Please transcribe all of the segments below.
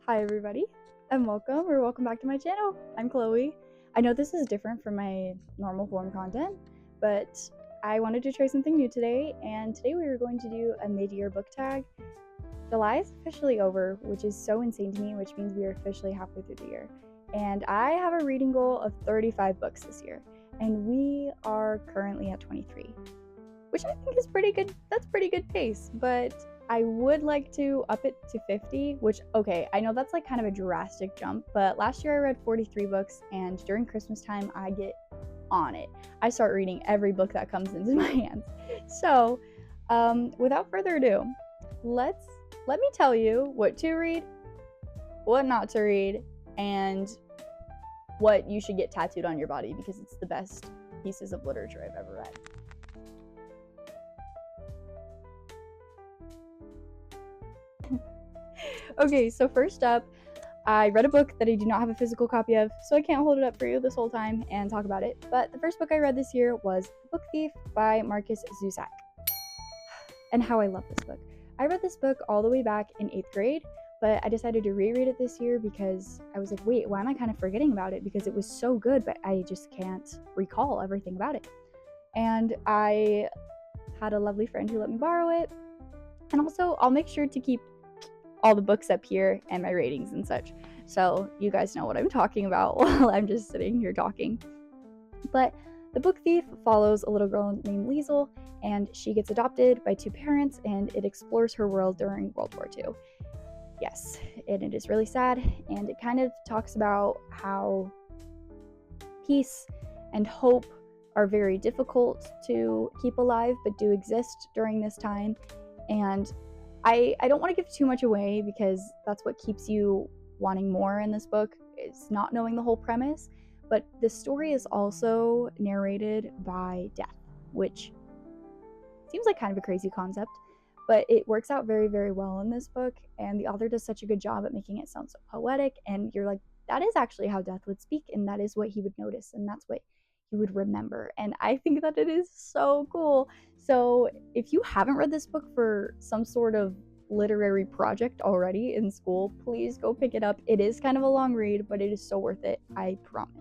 Hi everybody, and welcome back to my channel. I'm Chloe. I know this is different from my normal form content, but I wanted to try something new today, and today we are going to do a mid-year book tag. July is officially over, which is so insane to me, which means we are officially halfway through the year. And I have a reading goal of 35 books this year, and we are currently at 23, which I think is pretty good. That's pretty good pace, but I would like to up it to 50, which, okay, I know that's like kind of a drastic jump, but last year I read 43 books, and during Christmas time, I get on it. I start reading every book that comes into my hands. So, without further ado, let me tell you what to read, what not to read, and what you should get tattooed on your body because it's the best pieces of literature I've ever read. Okay, so first up, I read a book that I do not have a physical copy of, so I can't hold it up for you this whole time and talk about it. But the first book I read this year was The Book Thief by Marcus Zusak. And how I love this book. I read this book all the way back in 8th grade, but I decided to reread it this year because I was like, wait, why am I kind of forgetting about it? Because it was so good, but I just can't recall everything about it. And I had a lovely friend who let me borrow it. And also, I'll make sure to keep all the books up here and my ratings and such, so you guys know what I'm talking about while I'm just sitting here talking. But The Book Thief follows a little girl named Liesel, and she gets adopted by two parents, and it explores her world during World War II. Yes, and it is really sad, and it kind of talks about how peace and hope are very difficult to keep alive, but do exist during this time. And I don't want to give too much away because that's what keeps you wanting more in this book. It's not knowing the whole premise, but the story is also narrated by death, which seems like kind of a crazy concept, but it works out very, very well in this book, and the author does such a good job at making it sound so poetic, and you're like, that is actually how death would speak, and that is what he would notice, and that's what he would remember. And I think that it is so cool. So if you haven't read this book for some sort of literary project already in school, please go pick it up. It is kind of a long read, but it is so worth it, I promise.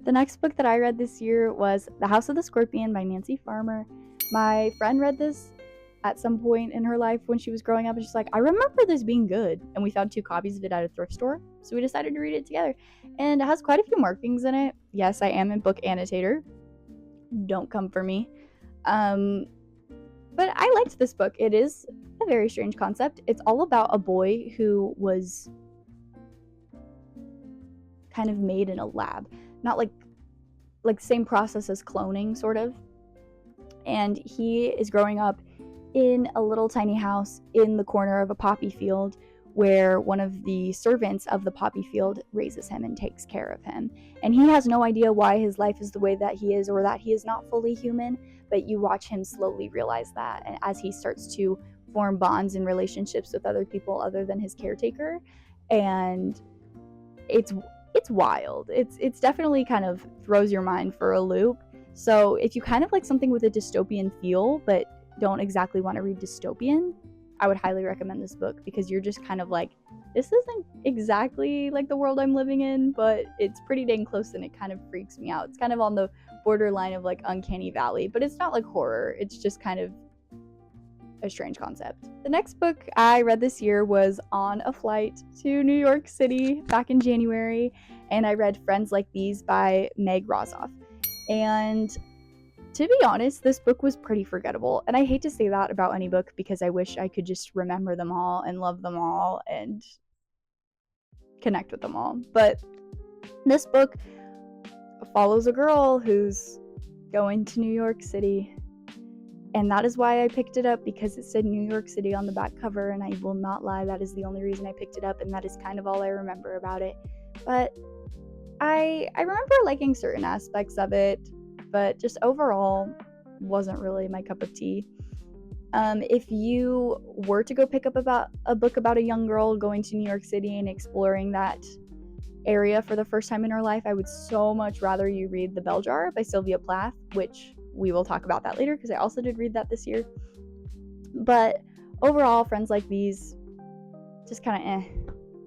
The next book that I read this year was The House of the Scorpion by Nancy Farmer. My friend read this at some point in her life when she was growing up, and she's like, I remember this being good, and we found 2 copies of it at a thrift store, so we decided to read it together. And it has quite a few markings in it. Yes, I am a book annotator, don't come for me. But I liked this book. It is a very strange concept. It's all about a boy who was kind of made in a lab, not like same process as cloning, sort of. And he is growing up in a little tiny house in the corner of a poppy field where one of the servants of the poppy field raises him and takes care of him. And he has no idea why his life is the way that he is, or that he is not fully human, but you watch him slowly realize that, and as he starts to form bonds and relationships with other people other than his caretaker. And it's wild. It's definitely kind of throws your mind for a loop. So if you kind of like something with a dystopian feel but don't exactly want to read dystopian, I would highly recommend this book, because you're just kind of like, this isn't exactly like the world I'm living in, but it's pretty dang close, and it kind of freaks me out. It's kind of on the borderline of like uncanny valley, but it's not like horror. It's just kind of a strange concept. The next book I read this year was On a Flight to New York City back in January, and I read Friends Like These by Meg Rozoff. And to be honest, this book was pretty forgettable, and I hate to say that about any book because I wish I could just remember them all and love them all and connect with them all. But this book follows a girl who's going to New York City, and that is why I picked it up, because it said New York City on the back cover, and I will not lie, that is the only reason I picked it up, and that is kind of all I remember about it. But I remember liking certain aspects of it, but just overall wasn't really my cup of tea. If you were to go pick up a book about a young girl going to New York City and exploring that area for the first time in her life, I would so much rather you read The Bell Jar by Sylvia Plath, which we will talk about that later because I also did read that this year. But overall, Friends Like These, just kind of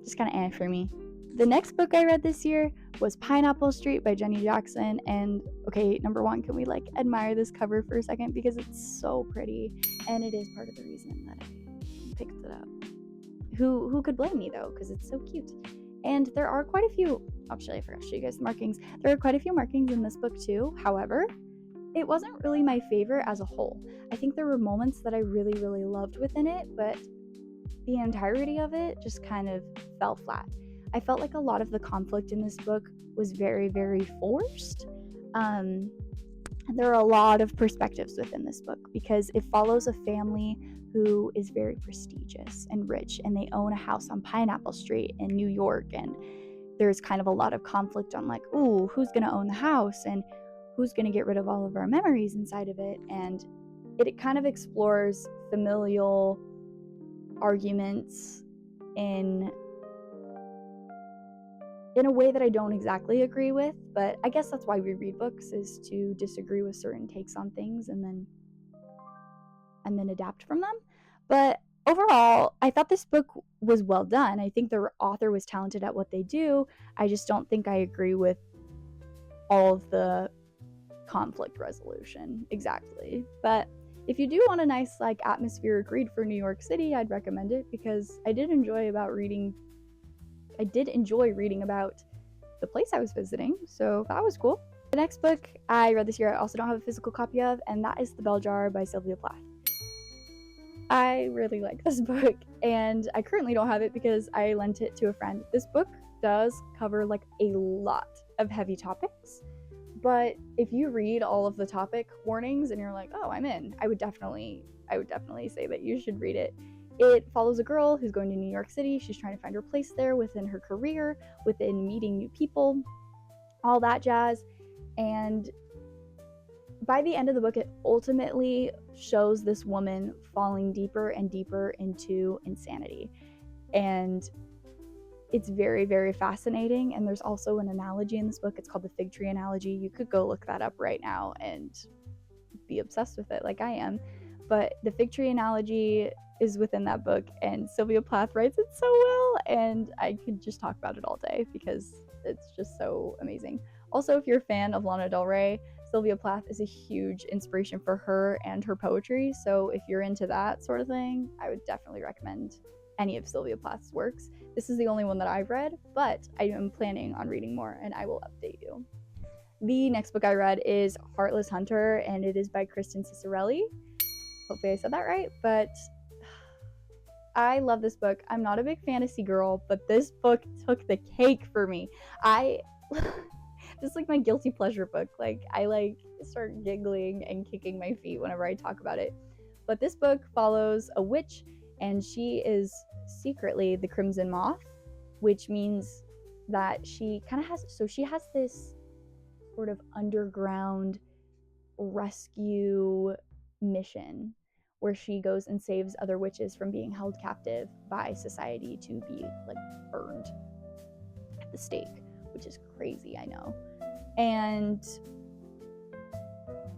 just kind of for me. The next book I read this year was Pineapple Street by Jenny Jackson. And okay, number one, can we like admire this cover for a second, because it's so pretty, and it is part of the reason that I picked it up. Who could blame me though, because it's so cute. And there are quite a few, actually I forgot to show you guys the markings. There are quite a few markings in this book too. However, it wasn't really my favorite as a whole. I think there were moments that I really, really loved within it, but the entirety of it just kind of fell flat. I felt like a lot of the conflict in this book was very, very forced. There are a lot of perspectives within this book, because it follows a family who is very prestigious and rich, and they own a house on Pineapple Street in New York, and there's kind of a lot of conflict on like, ooh, who's going to own the house and who's going to get rid of all of our memories inside of it. And it kind of explores familial arguments in a way that I don't exactly agree with, but I guess that's why we read books, is to disagree with certain takes on things and then adapt from them. But overall, I thought this book was well done. I think the author was talented at what they do. I just don't think I agree with all of the conflict resolution exactly. But if you do want a nice like atmospheric read for New York City, I'd recommend it, because I did enjoy reading about the place I was visiting, so that was cool. The next book I read this year I also don't have a physical copy of, and that is The Bell Jar by Sylvia Plath. I really like this book, and I currently don't have it because I lent it to a friend. This book does cover like a lot of heavy topics, but if you read all of the topic warnings and you're like, oh, I'm in, I would definitely say that you should read it. It follows a girl who's going to New York City. She's trying to find her place there within her career, within meeting new people, all that jazz. And by the end of the book, it ultimately shows this woman falling deeper and deeper into insanity. And it's very, very fascinating. And there's also an analogy in this book. It's called the fig tree analogy. You could go look that up right now and be obsessed with it like I am. But the fig tree analogy is within that book, and Sylvia Plath writes it so well, and I could just talk about it all day because it's just so amazing. Also, if you're a fan of Lana Del Rey, Sylvia Plath is a huge inspiration for her and her poetry, so if you're into that sort of thing, I would definitely recommend any of Sylvia Plath's works. This is the only one that I've read, but I am planning on reading more, and I will update you. The next book I read is Heartless Hunter, and it is by Kristen Cicerelli. Hopefully I said that right, but I love this book. I'm not a big fantasy girl, but this book took the cake for me. This is like my guilty pleasure book. Like, I like start giggling and kicking my feet whenever I talk about it. But this book follows a witch, and she is secretly the Crimson Moth, which means that she has this sort of underground rescue mission where she goes and saves other witches from being held captive by society to be like burned at the stake, which is crazy, I know. And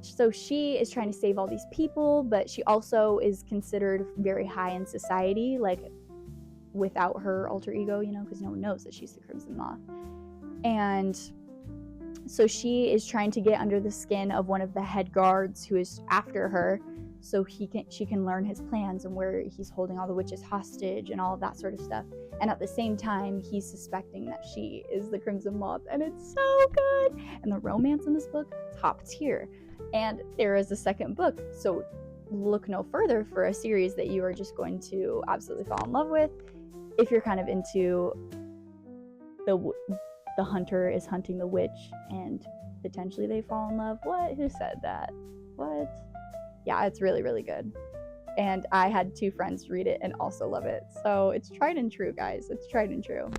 so she is trying to save all these people, but she also is considered very high in society, like without her alter ego, because no one knows that she's the Crimson Moth. And so she is trying to get under the skin of one of the head guards who is after her, so she can learn his plans and where he's holding all the witches hostage and all of that sort of stuff. And at the same time, he's suspecting that she is the Crimson Moth, and it's so good. And the romance in this book, top tier. And there is a second book, so look no further for a series that you are just going to absolutely fall in love with. If you're kind of into the hunter is hunting the witch and potentially they fall in love. What? Who said that? What? Yeah, it's really, really good. And I had 2 friends read it and also love it. So it's tried and true, guys. It's tried and true.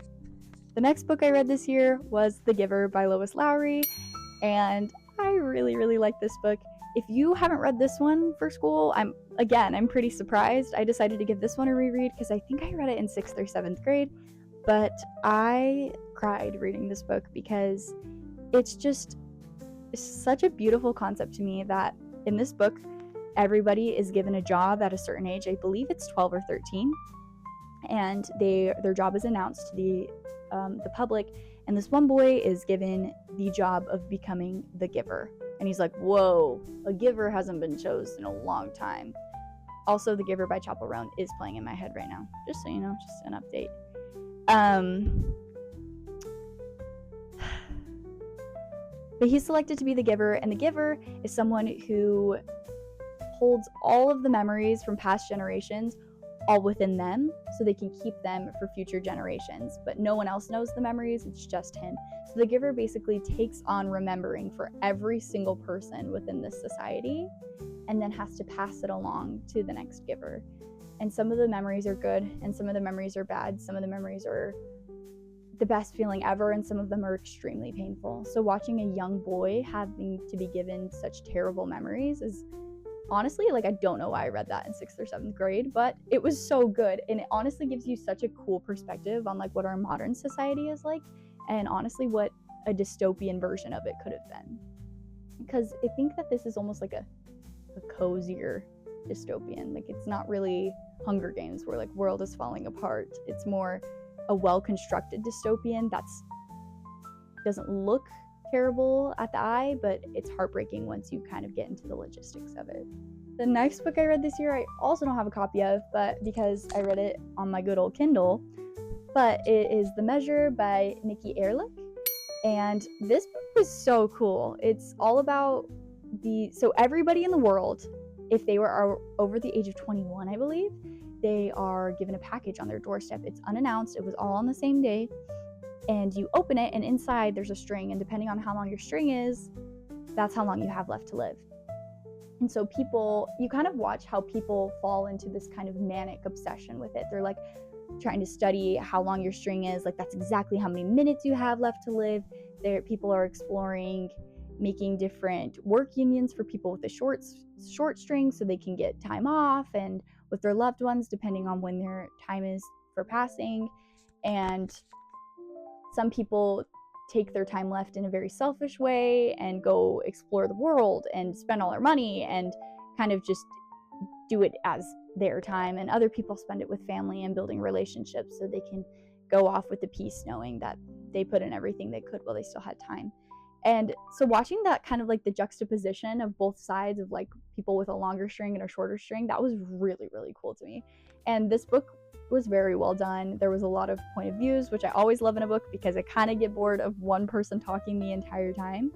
The next book I read this year was The Giver by Lois Lowry. And I really, really like this book. If you haven't read this one for school, I'm pretty surprised. I decided to give this one a reread because I think I read it in 6th or 7th grade. But I cried reading this book because it's such a beautiful concept to me that in this book, everybody is given a job at a certain age. I believe it's 12 or 13. and their job is announced to the public, and this one boy is given the job of becoming the giver. And he's like, whoa, a giver hasn't been chosen in a long time. Also, The Giver by Chappell Roan is playing in my head right now, just so you know, just an update. But he's selected to be the giver, and the giver is someone who holds all of the memories from past generations all within them, so they can keep them for future generations. But no one else knows the memories, it's just him. So the giver basically takes on remembering for every single person within this society, and then has to pass it along to the next giver. And some of the memories are good, and some of the memories are bad. Some of the memories are the best feeling ever, and some of them are extremely painful. So watching a young boy having to be given such terrible memories is honestly, like, I don't know why I read that in 6th or 7th grade, but it was so good. And it honestly gives you such a cool perspective on like what our modern society is like, and honestly what a dystopian version of it could have been. Because I think that this is almost like a cozier dystopian. Like, it's not really Hunger Games where like world is falling apart. It's more a well-constructed dystopian that's doesn't look terrible at the eye, but it's heartbreaking once you kind of get into the logistics of it. The next book I read this year, I also don't have a copy of, but because I read it on my good old Kindle, but it is The Measure by Nikki Ehrlich. And this book was so cool. It's all about so everybody in the world, if they were over the age of 21, I believe, they are given a package on their doorstep. It's unannounced. It was all on the same day. And you open it, and inside there's a string, and depending on how long your string is, that's how long you have left to live. And so you kind of watch how people fall into this kind of manic obsession with it. They're like trying to study how long your string is, like that's exactly how many minutes you have left to live. People are exploring making different work unions for people with a short string so they can get time off, and with their loved ones depending on when their time is for passing. And some people take their time left in a very selfish way and go explore the world and spend all their money and kind of just do it as their time. And other people spend it with family and building relationships so they can go off with the peace knowing that they put in everything they could while they still had time. And so watching that kind of like the juxtaposition of both sides of like people with a longer string and a shorter string, that was really, really cool to me. And this book was very well done. There was a lot of point of views, which I always love in a book because I kind of get bored of one person talking the entire time.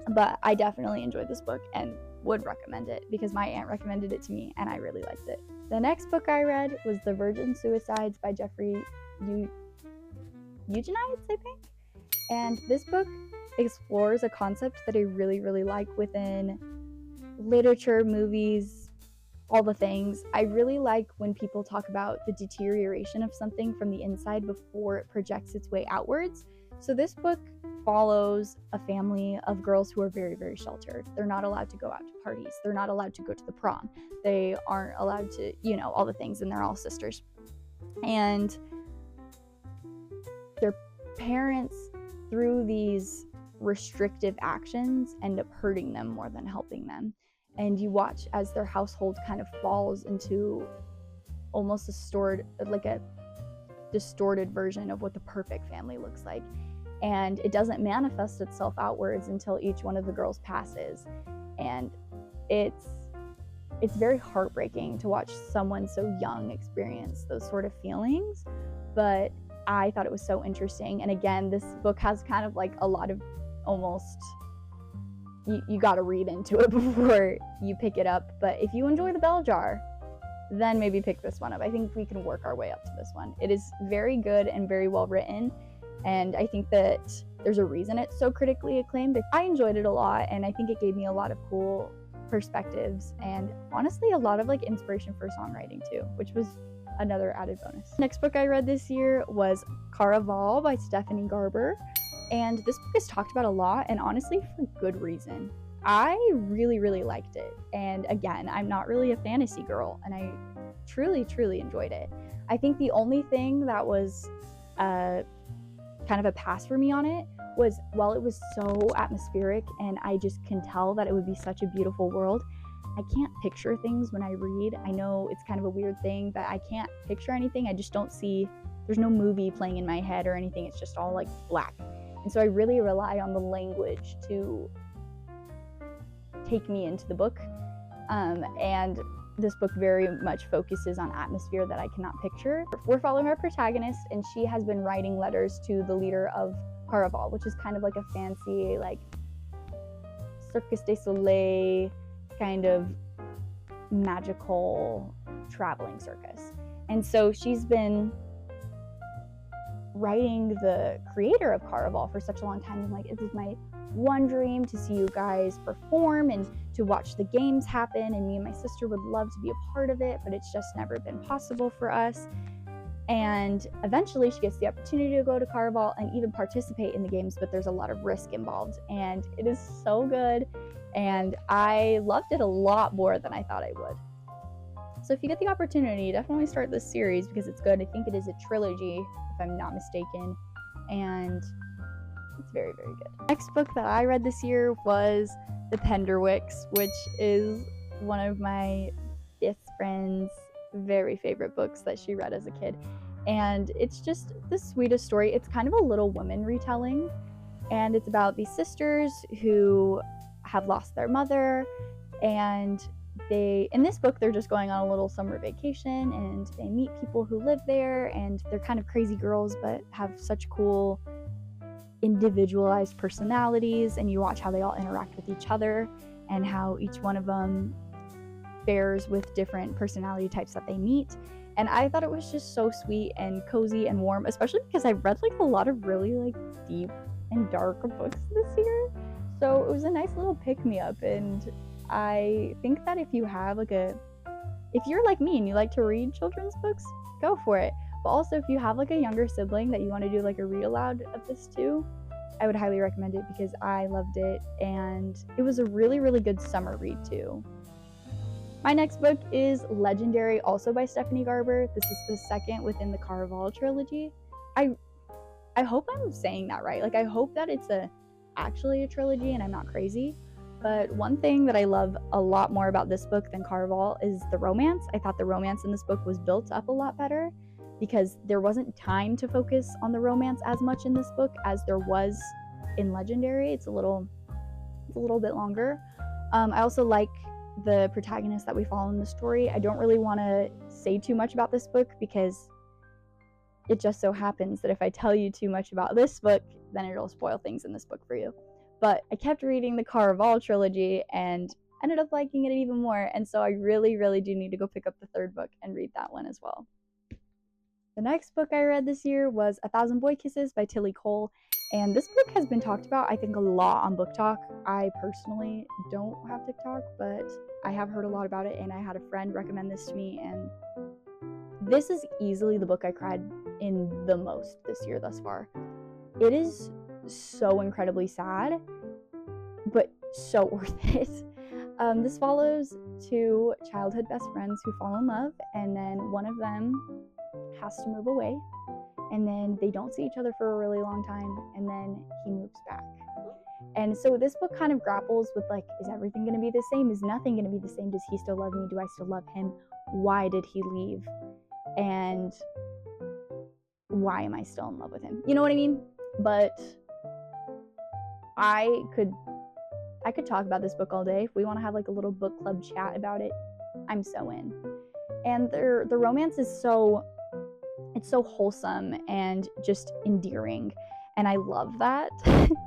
But I definitely enjoyed this book and would recommend it because my aunt recommended it to me and I really liked it. The next book I read was The Virgin Suicides by Jeffrey Eugenides, I think. And this book explores a concept that I really, really like within literature, movies, all the things. I really like when people talk about the deterioration of something from the inside before it projects its way outwards. So this book follows a family of girls who are very, very sheltered. They're not allowed to go out to parties. They're not allowed to go to the prom. They aren't allowed to, all the things, and they're all sisters. And their parents, through these restrictive actions, end up hurting them more than helping them. And you watch as their household kind of falls into almost a distorted version of what the perfect family looks like. And it doesn't manifest itself outwards until each one of the girls passes. And it's very heartbreaking to watch someone so young experience those sort of feelings. But I thought it was so interesting. And again, this book has kind of like a lot of almost, you got to read into it before you pick it up. But if you enjoy The Bell Jar, then maybe pick this one up. I think we can work our way up to this one. It is very good and very well written. And I think that there's a reason it's so critically acclaimed. I enjoyed it a lot, and I think it gave me a lot of cool perspectives and honestly a lot of like inspiration for songwriting too, which was another added bonus. Next book I read this year was Caraval by Stephanie Garber. And this book is talked about a lot, and honestly for good reason. I really, really liked it. And again, I'm not really a fantasy girl, and I truly, truly enjoyed it. I think the only thing that was kind of a pass for me on it was, while it was so atmospheric and I just can tell that it would be such a beautiful world, I can't picture things when I read. I know it's kind of a weird thing, but I can't picture anything. I just don't see, there's no movie playing in my head or anything. It's just all like black. And so I really rely on the language to take me into the book. And this book very much focuses on atmosphere that I cannot picture. We're following our protagonist, and she has been writing letters to the leader of Caraval, which is kind of like a fancy, like, Cirque du Soleil kind of magical traveling circus. And so she's been writing the creator of Caraval for such a long time. I'm like, this is my one dream, to see you guys perform and to watch the games happen, and me and my sister would love to be a part of it, but it's just never been possible for us. And eventually she gets the opportunity to go to Caraval and even participate in the games, but there's a lot of risk involved, and it is so good, and I loved it a lot more than I thought I would. So if you get the opportunity, definitely start this series because it's good. I think it is a trilogy, if I'm not mistaken, and it's very, very good. Next book that I read this year was The Penderwicks, which is one of my best friend's very favorite books that she read as a kid. And it's just the sweetest story. It's kind of a Little Women retelling, and it's about these sisters who have lost their mother, and in this book, they're just going on a little summer vacation, and they meet people who live there, and they're kind of crazy girls but have such cool individualized personalities, and you watch how they all interact with each other and how each one of them bears with different personality types that they meet. And I thought it was just so sweet and cozy and warm, especially because I've read like a lot of really like deep and dark books this year, so it was a nice little pick-me-up. And I think that if you're like me and you like to read children's books, go for it. But also, if you have like a younger sibling that you want to do like a read aloud of this too, I would highly recommend it because I loved it, and it was a really, really good summer read too. My next book is Legendary, also by Stephanie Garber. This is the second within the Caraval trilogy. I hope I'm saying that right. Like, I hope that it's actually a trilogy and I'm not crazy. But one thing that I love a lot more about this book than Caraval is the romance. I thought the romance in this book was built up a lot better because there wasn't time to focus on the romance as much in this book as there was in Legendary. It's a little bit longer. I also like the protagonist that we follow in the story. I don't really want to say too much about this book because it just so happens that if I tell you too much about this book, then it'll spoil things in this book for you. But I kept reading the Caraval trilogy and ended up liking it even more, and so I really, really do need to go pick up the third book and read that one as well. The next book I read this year was A Thousand Boy Kisses by Tilly Cole, and this book has been talked about, I think, a lot on Book Talk. I personally don't have TikTok, but I have heard a lot about it, and I had a friend recommend this to me, and this is easily the book I cried in the most this year thus far. It is so incredibly sad, but so worth it. This follows two childhood best friends who fall in love, and then one of them has to move away, and then they don't see each other for a really long time, and then he moves back. And so this book kind of grapples with, like, is everything going to be the same? Is nothing going to be the same? Does he still love me? Do I still love him? Why did he leave? And why am I still in love with him? You know what I mean? But I could talk about this book all day. If we want to have like a little book club chat about it, I'm so in. And the romance is so wholesome and just endearing, and I love that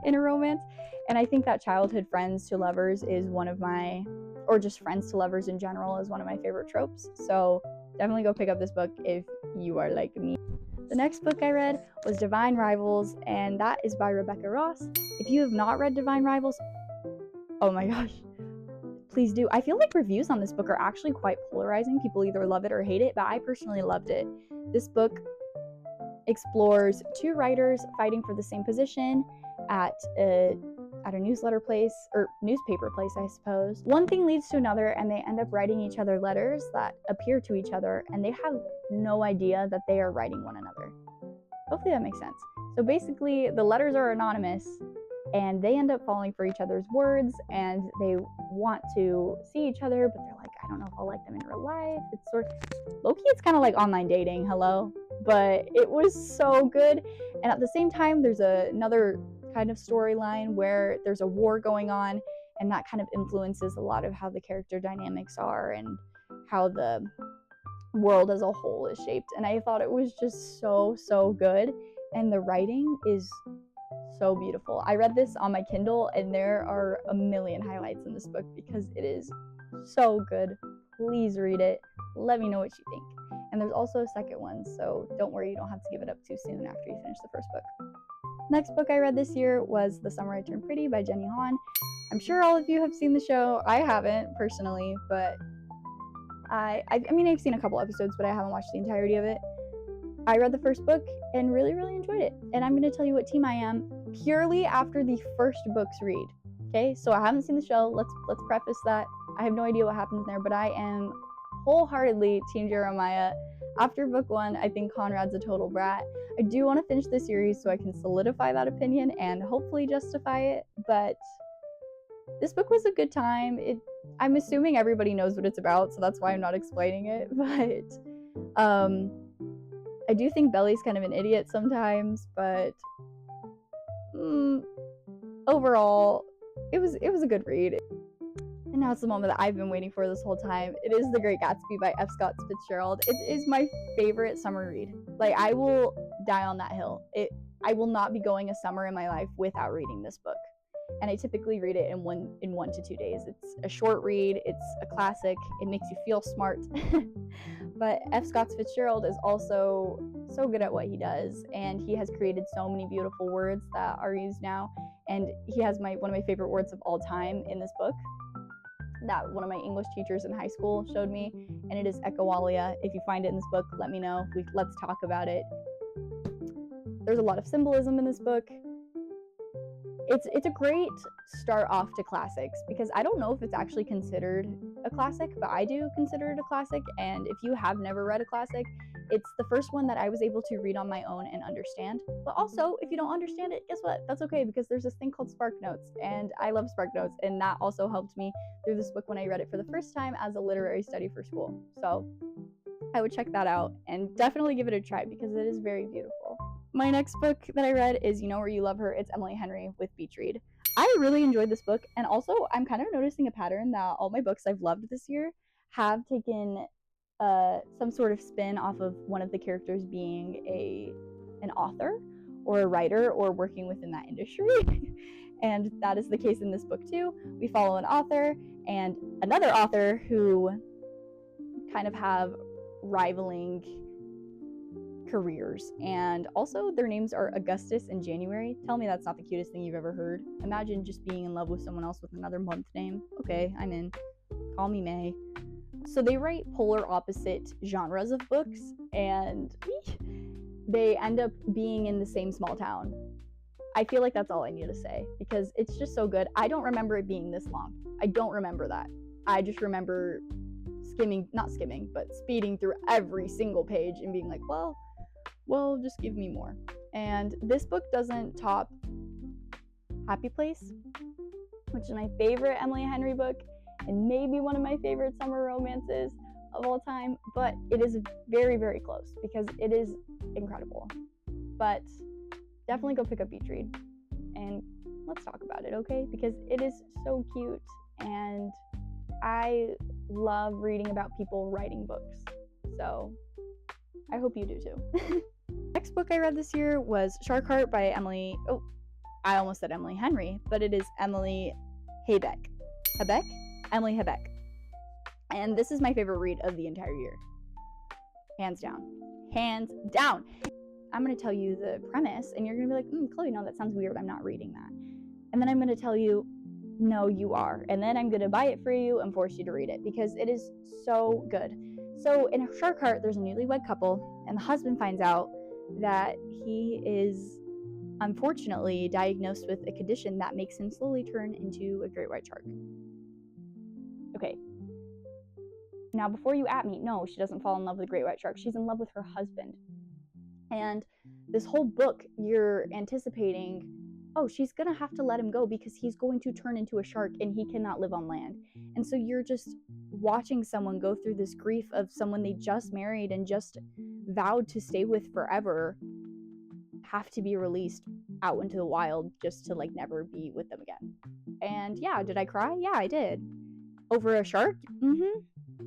in a romance. And I think that childhood friends to lovers is one of my, or just friends to lovers in general, is one of my favorite tropes. So definitely go pick up this book if you are like me. The next book I read was Divine Rivals, and that is by Rebecca Ross. If you have not read Divine Rivals, oh my gosh, please do. I feel like reviews on this book are actually quite polarizing. People either love it or hate it, but I personally loved it. This book explores two writers fighting for the same position at a newspaper place, I suppose. One thing leads to another, and they end up writing each other letters that appear to each other, and they have no idea that they are writing one another. Hopefully that makes sense. So basically, the letters are anonymous, and they end up falling for each other's words, and they want to see each other, but they're like, I don't know if I'll like them in real life. It's sort of low-key, it's kind of like online dating, hello, but it was so good. And at the same time, there's another kind of storyline where there's a war going on, and that kind of influences a lot of how the character dynamics are and how the world as a whole is shaped. And I thought it was just so good, and the writing is so beautiful. I read this on my Kindle, and there are a million highlights in this book because it is so good. Please read it. Let me know what you think. And there's also a second one, so don't worry, you don't have to give it up too soon after you finish the first book. Next book I read this year was The Summer I Turned Pretty by Jenny Han. I'm sure all of you have seen the show. I haven't personally, but I mean, I've seen a couple episodes, but I haven't watched the entirety of it. I read the first book and really enjoyed it. And I'm going to tell you what team I am purely after the first book's read. Okay, so I haven't seen the show. Let's preface that. I have no idea what happens there, but I am wholeheartedly Team Jeremiah. After book one, I think Conrad's a total brat. I do want to finish the series so I can solidify that opinion and hopefully justify it, but this book was a good time. I'm assuming everybody knows what it's about, so that's why I'm not explaining it, but I do think Belly's kind of an idiot sometimes, but overall, it was a good read. And now it's the moment that I've been waiting for this whole time. It is The Great Gatsby by F. Scott Fitzgerald. It is my favorite summer read. Like, I will die on that hill. I will not be going a summer in my life without reading this book. And I typically read it in 1 to 2 days. It's a short read, it's a classic, it makes you feel smart. But F. Scott Fitzgerald is also so good at what he does, and he has created so many beautiful words that are used now. And he has one of my favorite words of all time in this book that one of my English teachers in high school showed me, and it is echowalia. If you find it in this book, let me know. Let's talk about it. There's a lot of symbolism in this book. It's a great start off to classics, because I don't know if it's actually considered a classic, but I do consider it a classic. And if you have never read a classic, it's the first one that I was able to read on my own and understand. But also, if you don't understand it, guess what? That's okay, because there's this thing called Spark Notes, and I love Spark Notes, and that also helped me through this book when I read it for the first time as a literary study for school. So I would check that out and definitely give it a try, because it is very beautiful. My next book that I read is You Know Where You Love Her. It's Emily Henry with Beach Read. I really enjoyed this book, and also I'm kind of noticing a pattern that all my books I've loved this year have taken some sort of spin off of one of the characters being an author or a writer or working within that industry. And that is the case in this book too. We follow an author and another author who kind of have rivaling careers, and also their names are Augustus and January. Tell me that's not the cutest thing you've ever heard. Imagine just being in love with someone else with another month name. Okay, I'm in. Call me May. So they write polar opposite genres of books, and they end up being in the same small town. I feel like that's all I need to say, because it's just so good. I don't remember it being this long. I don't remember that. I just remember speeding through every single page and being like, well, just give me more. And this book doesn't top Happy Place, which is my favorite Emily Henry book and maybe one of my favorite summer romances of all time, but it is very close because it is incredible. But definitely go pick up Beach Read and let's talk about it, okay? Because it is so cute, and I love reading about people writing books, so I hope you do too. Next book I read this year was Shark Heart by Emily Henry, but it is Emily Hebeck. Emily Hebeck. And this is my favorite read of the entire year. Hands down. I'm going to tell you the premise, and you're going to be like, Chloe, no, that sounds weird. I'm not reading that. And then I'm going to tell you, no, you are. And then I'm going to buy it for you and force you to read it, because it is so good. So in Shark Heart, there's a newlywed couple, and the husband finds out that he is unfortunately diagnosed with a condition that makes him slowly turn into a great white shark. Okay. Now, before you at me, no, she doesn't fall in love with a great white shark. She's in love with her husband. And this whole book, you're anticipating oh, she's gonna have to let him go because he's going to turn into a shark and he cannot live on land. And so you're just watching someone go through this grief of someone they just married and just vowed to stay with forever have to be released out into the wild just to like never be with them again. And yeah, did I cry? Yeah, I did. Over a shark?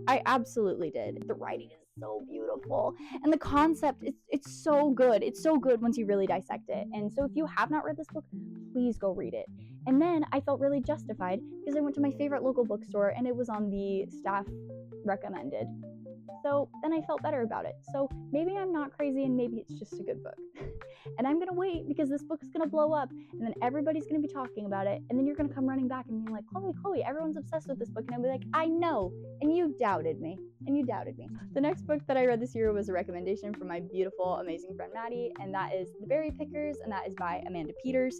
I absolutely did. The writing is so beautiful, and the concept, it's so good. It's so good once you really dissect it. And so if you have not read this book, please go read it. And then I felt really justified because I went to my favorite local bookstore and it was on the staff recommended. So then I felt better about it. So maybe I'm not crazy and maybe it's just a good book. And I'm gonna wait because this book is gonna blow up and then everybody's gonna be talking about it. And then you're gonna come running back and be like, Chloe, everyone's obsessed with this book. And I'll be like, I know. And you doubted me. The next book that I read this year was a recommendation from my beautiful, amazing friend Maddie. And that is The Berry Pickers, and that is by Amanda Peters.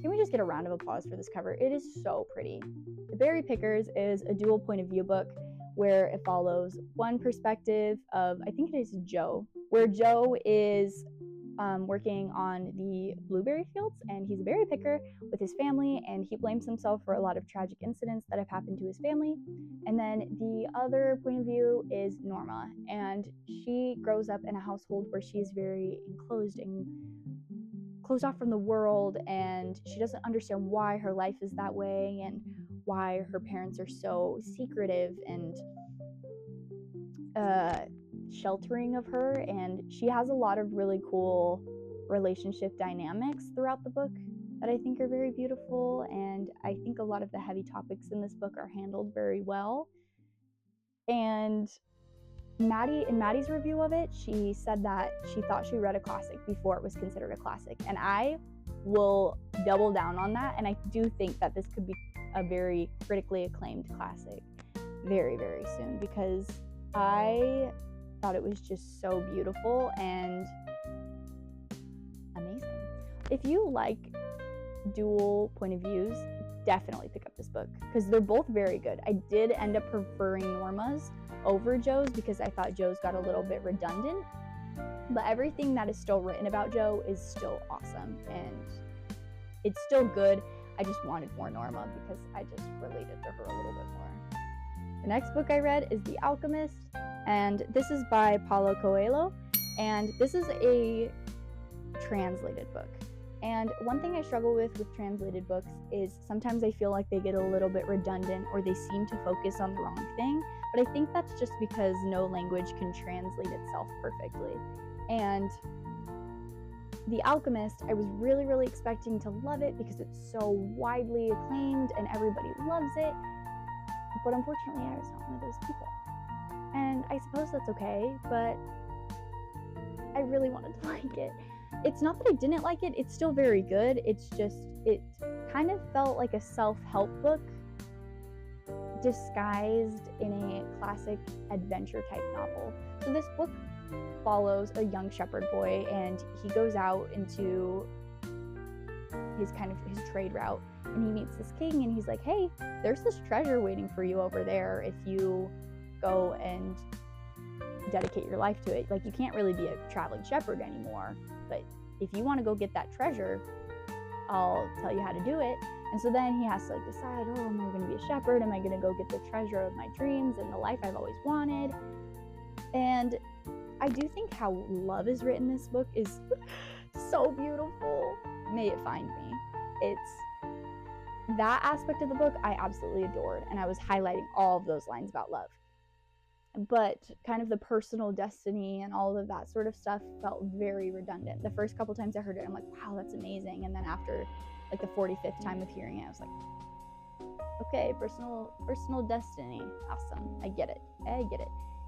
Can we just get a round of applause for this cover? It is so pretty. The Berry Pickers is a dual point of view book where it follows one perspective of, I think it is Joe, where Joe is working on the blueberry fields, and he's a berry picker with his family, and he blames himself for a lot of tragic incidents that have happened to his family. And then the other point of view is Norma, and she grows up in a household where she is very enclosed and closed off from the world, and she doesn't understand why her life is that way and why her parents are so secretive and sheltering of her. And she has a lot of really cool relationship dynamics throughout the book that I think are very beautiful, and I think a lot of the heavy topics in this book are handled very well. And in Maddie's review of it, she said that she thought she read a classic before it was considered a classic, and I will double down on that, and I do think that this could be a very critically acclaimed classic very, very soon, because I thought it was just so beautiful and amazing. If you like dual point of views, definitely pick up this book because they're both very good. I did end up preferring Norma's over Joe's because I thought Joe's got a little bit redundant, but everything that is still written about Joe is still awesome and it's still good. I just wanted more Norma because I just related to her a little bit more. The next book I read is The Alchemist, and this is by Paulo Coelho, and this is a translated book. And one thing I struggle with translated books is sometimes I feel like they get a little bit redundant or they seem to focus on the wrong thing, but I think that's just because no language can translate itself perfectly. And The Alchemist, I was really, really expecting to love it because it's so widely acclaimed and everybody loves it, but unfortunately I was not one of those people. And I suppose that's okay, but I really wanted to like it. It's not that I didn't like it, it's still very good. It's just, it kind of felt like a self-help book disguised in a classic adventure type novel. So this book follows a young shepherd boy, and he goes out into his trade route, and he meets this king, and he's like, hey, there's this treasure waiting for you over there if you go and dedicate your life to it. Like, you can't really be a traveling shepherd anymore, but if you want to go get that treasure, I'll tell you how to do it. And so then he has to like decide, oh, am I going to be a shepherd? Am I going to go get the treasure of my dreams and the life I've always wanted? And I do think how love is written in this book is so beautiful. May it find me. It's that aspect of the book I absolutely adored, and I was highlighting all of those lines about love. But kind of the personal destiny and all of that sort of stuff felt very redundant. The first couple times I heard it, I'm like, wow, that's amazing. And then after like the 45th time of hearing it, I was like, okay, personal destiny, awesome. I get it.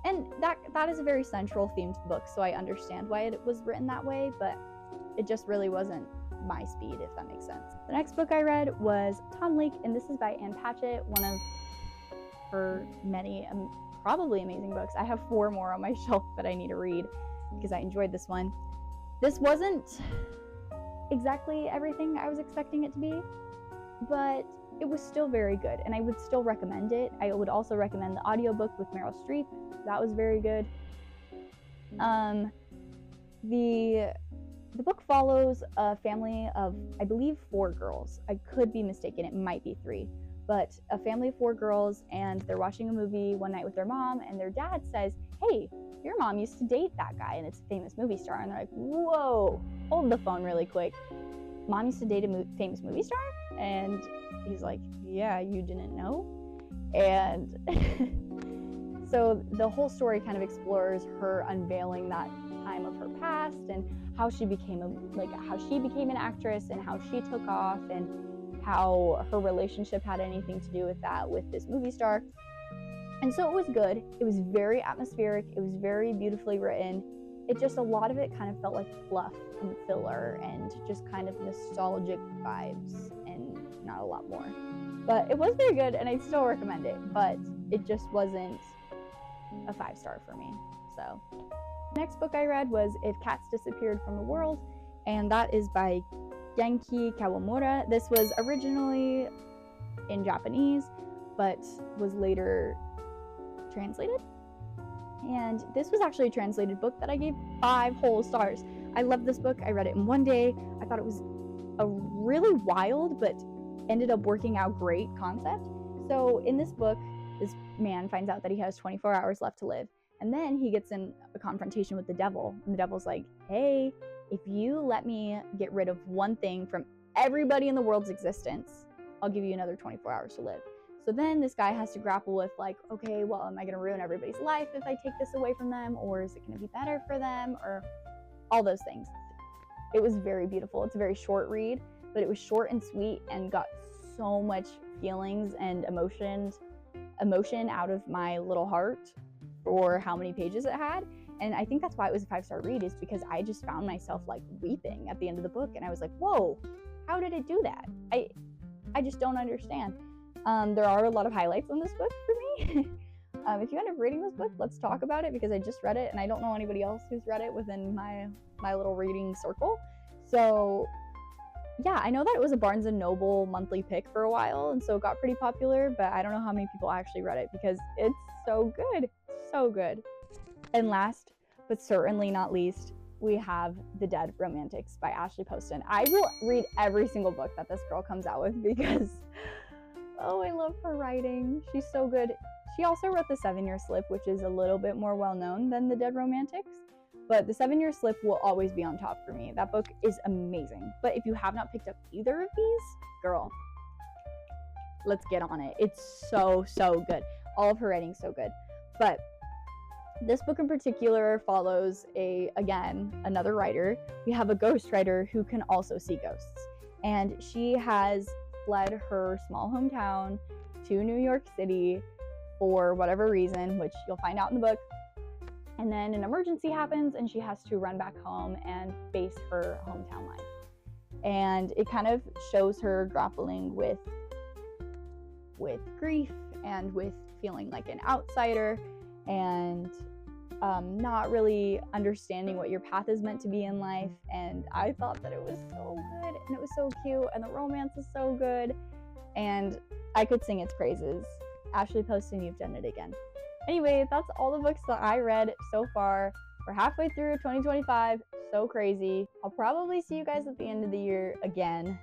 And that is a very central themed book, so I understand why it was written that way, but it just really wasn't my speed, if that makes sense. The next book I read was Tom Lake, and this is by Ann Patchett, one of her many probably amazing books. I have 4 more on my shelf that I need to read because I enjoyed this one. This wasn't exactly everything I was expecting it to be, but it was still very good, and I would still recommend it. I would also recommend the audiobook with Meryl Streep. That was very good. The The book follows a family of, I believe, 4 girls. I could be mistaken, it might be 3. But a family of 4 girls, and they're watching a movie one night with their mom, and their dad says, "Hey, your mom used to date that guy, and it's a famous movie star." And they're like, "Whoa, hold the phone really quick. Mom used to date a famous movie star?" And he's like, "Yeah, you didn't know?" And so the whole story kind of explores her unveiling that time of her past and how she became an actress and how she took off and how her relationship had anything to do with that with this movie star. And so it was good. It was very atmospheric. It was very beautifully written. It just, a lot of it kind of felt like fluff and filler and just kind of nostalgic vibes and not a lot more. But it was very good and I'd still recommend it, but it just wasn't a 5-star for me. So the next book I read was If Cats Disappeared from the World, and that is by Genki Kawamura. This was originally in Japanese, but was later translated. And this was actually a translated book that I gave 5 whole stars. I loved this book. I read it in one day. I thought it was a really wild, but ended up working out great concept. So in this book, this man finds out that he has 24 hours left to live. And then he gets in a confrontation with the devil. And the devil's like, "Hey, if you let me get rid of one thing from everybody in the world's existence, I'll give you another 24 hours to live." So then this guy has to grapple with like, okay, well, am I going to ruin everybody's life if I take this away from them? Or is it going to be better for them? Or all those things. It was very beautiful. It's a very short read, but it was short and sweet and got so much feelings and emotion out of my little heart for how many pages it had. And I think that's why it was a 5-star read, is because I just found myself like weeping at the end of the book. And I was like, whoa, how did it do that? I just don't understand. There are a lot of highlights in this book for me. If you end up reading this book, let's talk about it, because I just read it and I don't know anybody else who's read it within my little reading circle. So yeah, I know that it was a Barnes & Noble monthly pick for a while, and so it got pretty popular, but I don't know how many people actually read it because it's so good. So good. And last, but certainly not least, we have The Dead Romantics by Ashley Poston. I will read every single book that this girl comes out with because, oh, I love her writing. She's so good. She also wrote The 7-Year Slip, which is a little bit more well-known than The Dead Romantics. But The 7-Year Slip will always be on top for me. That book is amazing. But if you have not picked up either of these, girl, let's get on it. It's so, so good. All of her writing's so good. But this book in particular follows another writer. We have a ghostwriter who can also see ghosts. And she has fled her small hometown to New York City for whatever reason, which you'll find out in the book. And then an emergency happens and she has to run back home and face her hometown life. And it kind of shows her grappling with grief and with feeling like an outsider and not really understanding what your path is meant to be in life. And I thought that it was so good and it was so cute and the romance is so good and I could sing its praises. Ashley Poston, you've done it again. Anyway, that's all the books that I read so far. We're halfway through 2025. So crazy. I'll probably see you guys at the end of the year again.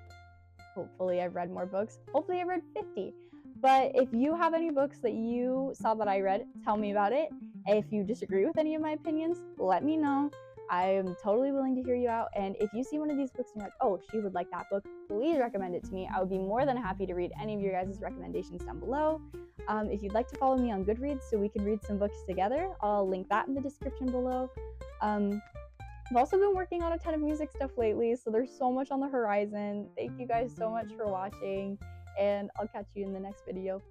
Hopefully I've read more books. Hopefully I read 50. But if you have any books that you saw that I read, tell me about it. If you disagree with any of my opinions, let me know. I am totally willing to hear you out. And if you see one of these books and you're like, oh, she would like that book, please recommend it to me. I would be more than happy to read any of your guys' recommendations down below. If you'd like to follow me on Goodreads so we can read some books together, I'll link that in the description below. I've also been working on a ton of music stuff lately, so there's so much on the horizon. Thank you guys so much for watching, and I'll catch you in the next video.